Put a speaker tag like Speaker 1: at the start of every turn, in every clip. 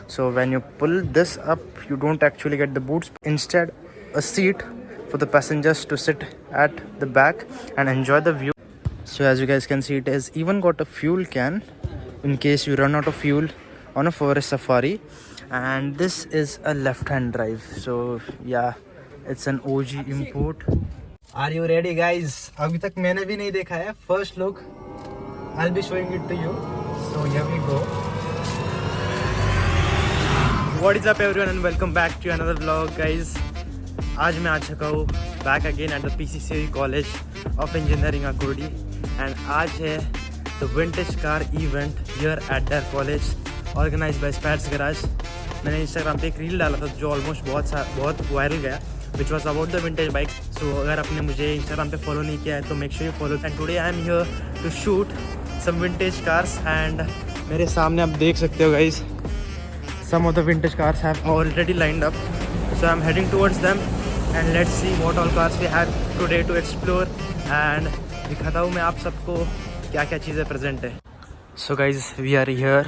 Speaker 1: So when you pull this up, you don't actually get the boots. Instead, a seat for the passengers to sit at the back and enjoy the view. So as you guys can see, it has even got a fuel can in case you run out of fuel on a forest safari. And this is a left-hand drive. So yeah, it's an OG import. Are you ready, guys? अभी तक मैंने भी नहीं देखा है. First look, I'll be showing it to you. So here we go. What is up everyone and welcome back to another vlog, guys. आज मैं आ चुका हूँ back again at the PCCA College of Engineering Akurdi and आज है the vintage car event here at their college organized by Spats Garage. मैंने Instagram पे एक reel डाला था जो ऑलमोस्ट बहुत वायरल गया, which was about the vintage bikes. So अगर आपने मुझे Instagram पे फॉलो नहीं किया है तो make sure you follow. And today I am here to shoot some vintage cars and मेरे सामने आप देख सकते हो guys, some of the vintage cars have already lined up. So I'm heading towards them and let's see what all cars we have today to explore and दिखाता हूँ मैं आप सबको क्या क्या चीज़ें present है. So guys, we are here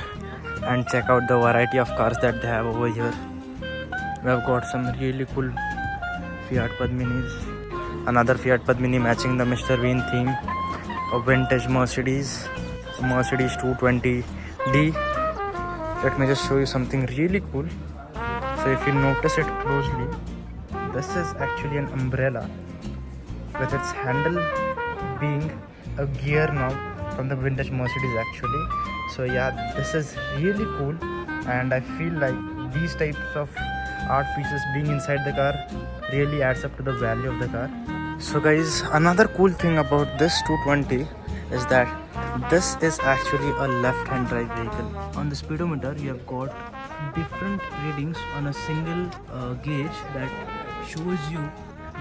Speaker 1: and check out the variety of cars that they have over here. We have got some really cool Fiat Padminis, another Fiat Padmini matching the Mr. Bean theme, a vintage Mercedes 220D. Let me just show you something really cool. So if you notice it closely, this is actually an umbrella with its handle being a gear knob from the vintage Mercedes actually. So yeah, this is really cool and I feel like these types of art pieces being inside the car really adds up to the value of the car. So guys, another cool thing about this 220 is that this is actually a left-hand drive vehicle. On the speedometer, you have got different readings on a single gauge that shows you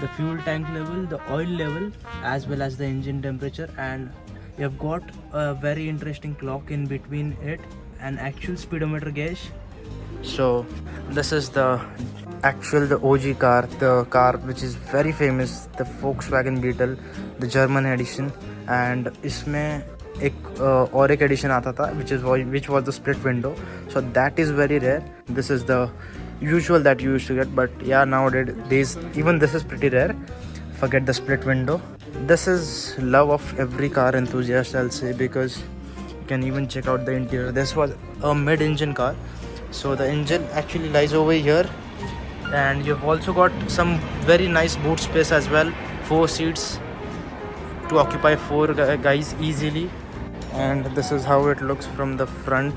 Speaker 1: the fuel tank level, the oil level, as well as the engine temperature, and you have got a very interesting clock in between it, an actual speedometer gauge. So this is the OG car, the car which is very famous, the Volkswagen Beetle, the German edition, and इसमें और एक edition आता था which was the split window. So that is very rare. This is the usual that you used to get, but yeah, nowadays even this is pretty rare. Forget the split window. This is love of every car enthusiast, I'll say, because you can even check out the interior. This was a mid-engine car, so the engine actually lies over here, and you've also got some very nice boot space as well, 4 seats to occupy 4 guys easily. And this is how it looks from the front.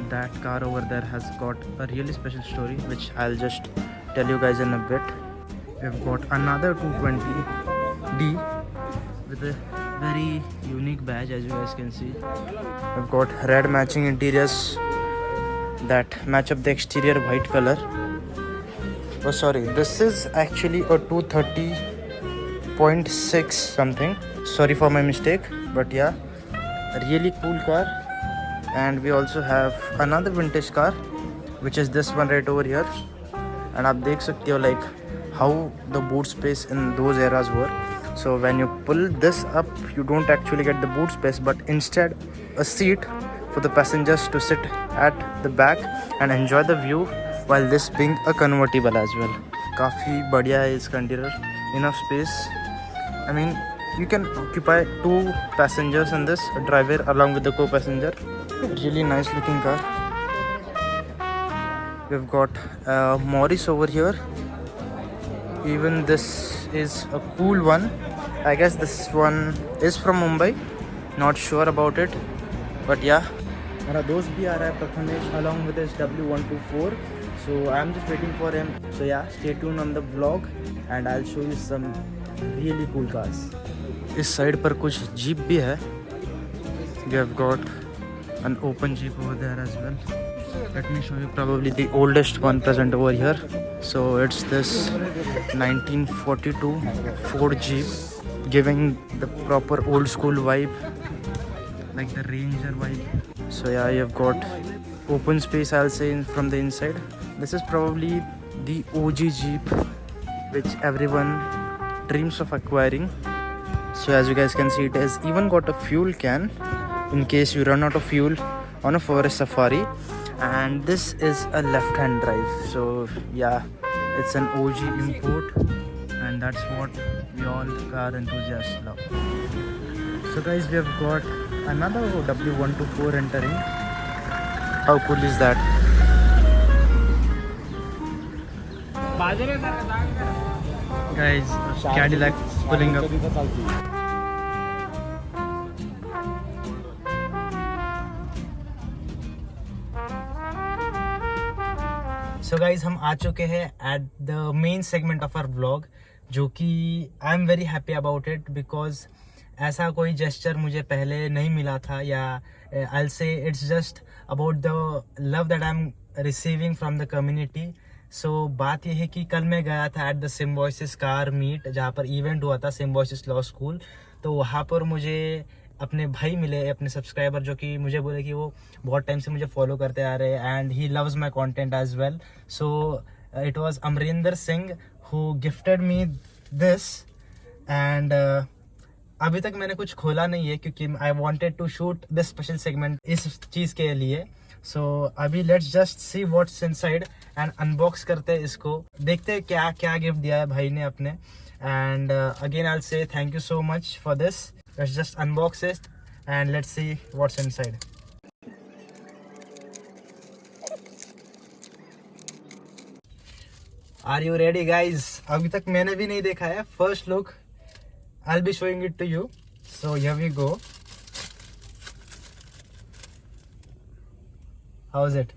Speaker 1: That car over there has got a really special story which I'll just tell you guys in a bit. We've got another 220D with a very unique badge, as you guys can see. We've got red matching interiors that match up the exterior white color. Oh sorry, this is actually a 230.6 something. Sorry for my mistake, but yeah, a really cool car. And we also have another vintage car, which is this one right over here. And आप देख सकते हो like how the boot space in those eras were. So when you pull this up, you don't actually get the boot space, but instead a seat for the passengers to sit at the back and enjoy the view, while this being a convertible as well. काफ़ी बढ़िया है इसका interior, enough space. I mean, you can occupy 2 passengers in this, a driver along with the co-passenger. Really nice looking car. We've got Morris over here. Even this is a cool one. I guess this one is from Mumbai. Not sure about it, but yeah. मेरा दोस्त भी आ रहा है Prathamesh along with his W124. So I'm just waiting for him. So yeah, stay tuned on the vlog and I'll show you some really cool cars. इस side पर कुछ jeep भी है. We have got an open jeep over there as well. Let me show you probably the oldest one present over here. So it's this 1942 Ford Jeep, giving the proper old school vibe, like the Ranger vibe. So yeah, you've got open space, I'll say, from the inside. This is probably the OG Jeep which everyone dreams of acquiring. So as you guys can see, it has even got a fuel can in case you run out of fuel on a forest safari. and this is a left hand drive, so yeah, it's an OG import, and that's what we all car enthusiasts love. So guys, we have got another W124 entering. How cool is that? Guys, Cadillac pulling up. So guys, हम आ चुके हैं at the main segment of our vlog, जो कि I am very happy about it because ऐसा कोई gesture मुझे पहले नहीं मिला था, या I'll say it's just about the love that I'm receiving from the community. So बात ये है कि कल मैं गया था at the Symbiosis car meet, जहाँ पर event हुआ था Symbiosis Law School. तो वहाँ पर मुझे अपने भाई मिले, अपने सब्सक्राइबर, जो कि मुझे बोले कि वो बहुत टाइम से मुझे फॉलो करते आ रहे हैं and he loves my content as well. So it was Amarinder Singh who gifted me this, and अभी तक मैंने कुछ खोला नहीं है क्योंकि I wanted to shoot this special segment इस चीज़ के लिए. सो अभी let's just see what's inside and unbox करते हैं इसको, देखते हैं क्या क्या गिफ्ट दिया है भाई ने अपने. And again I will say thank you so much for this. Let's just unbox it and let's see what's inside. Are you ready guys? अभी तक मैंने भी नहीं देखा है. First look, I'll be showing it to you. So here we go. How's it?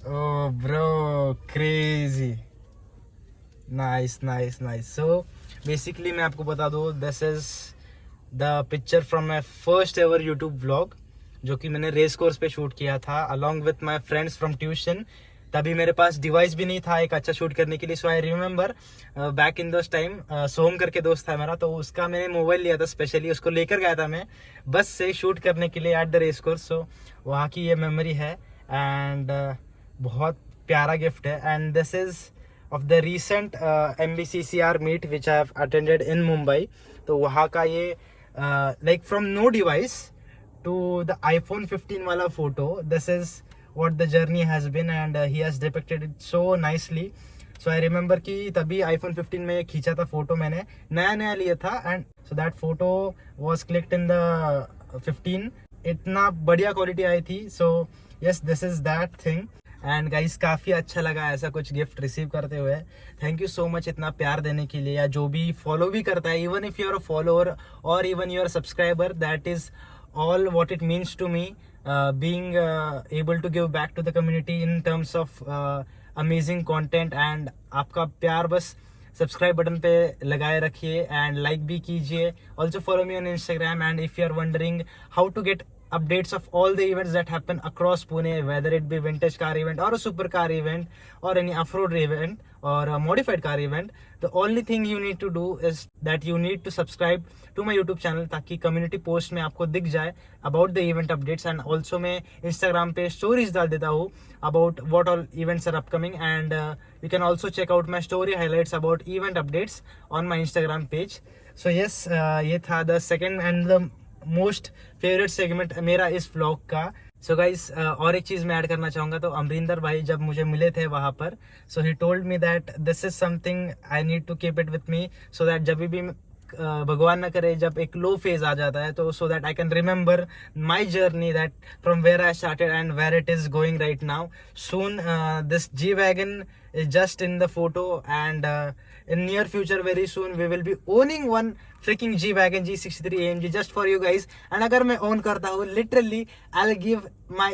Speaker 1: Oh bro, crazy. Nice. So basically मैं आपको बता दूँ, this is the picture from my first ever YouTube vlog, जो कि मैंने रेस कोर्स पे shoot किया था along with my friends from tuition. तभी मेरे पास डिवाइस भी नहीं था एक अच्छा शूट करने के लिए. So I remember back in those time, सोम करके दोस्त था मेरा, तो उसका मैंने मोबाइल लिया था स्पेशली, उसको लेकर गया था मैं बस से शूट करने के लिए एट द रेस कोर्स. सो वहाँ की ये मेमोरी है एंड बहुत प्यारा गिफ्ट है. And this is of the recent MBCCR meet which I have attended in Mumbai. तो वहाँ का ये like from no device to the iPhone 15 वाला photo, this is what the journey has been and he has depicted it so nicely. So I remember कि तभी iPhone 15 में खींचा था फोटो, मैंने नया लिया था, and so that photo was clicked in the 15. इतना बढ़िया क्वालिटी आई थी. So yes, this is that thing. And guys काफ़ी अच्छा लगा ऐसा कुछ गिफ्ट रिसीव करते हुए. थैंक यू सो मच इतना प्यार देने के लिए, या जो भी फॉलो भी करता है, even if you are a follower और even you are subscriber, that is all what it means to me, being able to give back to the community in terms of amazing content. And आपका प्यार बस subscribe button पे लगाए रखिए and like भी कीजिए. Also follow me on Instagram, and if you are wondering how to get updates of all the events that happen across Pune, whether it be vintage car event or a supercar event or any off-road event or a modified car event, the only thing you need to do is that you need to subscribe to my YouTube channel, ताकि community post में आपको दिख जाए about the event updates. And also मैं Instagram पे stories डाल देता हूँ about what all events are upcoming, and you can also check out my story highlights about event updates on my Instagram page. So yes, ये था the second and the most favourite segment मेरा इस vlog का. So guys, और एक चीज़ मैं add करना चाहूँगा. तो अमरिंदर भाई जब मुझे मिले थे वहाँ पर, so he told me that this is something I need to keep it with me, so that जब भी भगवान न करे जब एक लो फेज आ जाता है, तो so that I can remember my journey, that from where I started and where it is going right now. Soon this G-Wagon is just in the photo, and in near future very soon we will be owning one freaking G-Wagon G63 AMG just for you guys. And अगर मैं own करता हूँ, literally I'll give my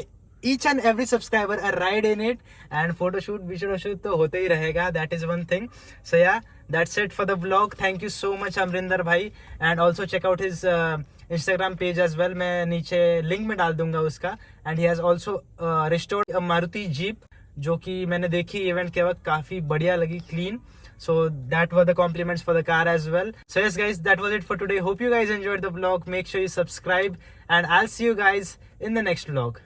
Speaker 1: each and every subscriber a ride in it, and photo shoot तो होते ही रहेगा. That is one thing. So yeah, that's it for the vlog. Thank you so much Amrinder भाई, and also check out his Instagram page as well. मैं नीचे link में डाल दूंगा उसका. And he has also restored a Maruti Jeep, जो कि मैंने देखी इवेंट के वक्त, काफ़ी बढ़िया लगी, clean. So that were the compliments for the car as well. So yes guys, that was it for today. Hope you guys enjoyed the vlog. Make sure you subscribe, and I'll see you guys in the next vlog.